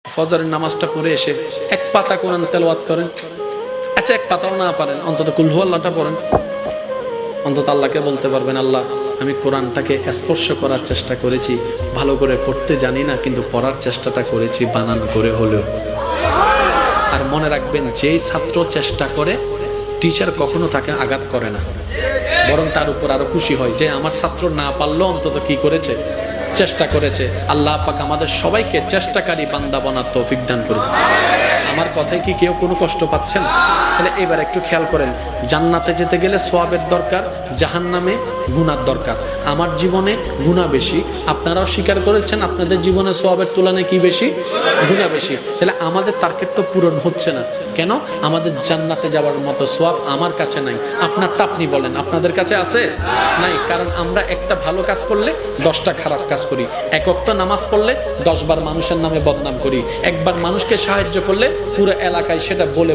ফজরের নামাজটা পড়ে এসে এক পাতা কোরআন তেলাওয়াত করেন। আচ্ছা, এক পাতাও না পারেন, অন্তত কুল হুয়াল্লাহটা পড়েন। অন্তত আল্লাহকে বলতে পারবেন, আল্লাহ আমি কোরআনটাকে স্পর্শ করার চেষ্টা করেছি, ভালো করে পড়তে জানি না, কিন্তু পড়ার চেষ্টাটা করেছি বানান করে হলেও। আর মনে রাখবেন, যেই ছাত্র চেষ্টা করে টিচার কখনো তাকে আঘাত করে না, বরং তার উপর আরো খুশি হয় যে আমার ছাত্র না পারলেও অন্তত কি করেছে, চেষ্টা করেছে। আল্লাহ পাক আমাদের সবাইকে চেষ্টাকারী বান্দা বানার তৌফিক দান করুন। আমার কথায় কি কেউ কোনো কষ্ট পাচ্ছেন? তাহলে এবার একটু খেয়াল করেন, জান্নাতে যেতে গেলে সওয়াবের দরকার, জাহান্নামে গুনার দরকার। আমার জীবনে গুনাহ বেশি, আপনারাও স্বীকার করেছেন আপনাদের জীবনে সওয়াবের তুলনায় কি বেশি, গুনাহ বেশি। তাহলে আমাদের টার্গেট তো পূরণ হচ্ছে না কেন? আমাদের জান্নাতে যাওয়ার মতো সওয়াব আমার কাছে নাই। আপনারটা আপনি বলেন, আপনাদের কাছে আছে? নাই। কারণ আমরা একটা ভালো কাজ করলে 10টা খারাপ কাজ করি, এক ওয়াক্ত নামাজ পড়লে 10 বার মানুষের নামে বদনাম করি, একবার মানুষকে সাহায্য করলে পুরো এলাকায় সেটা বলে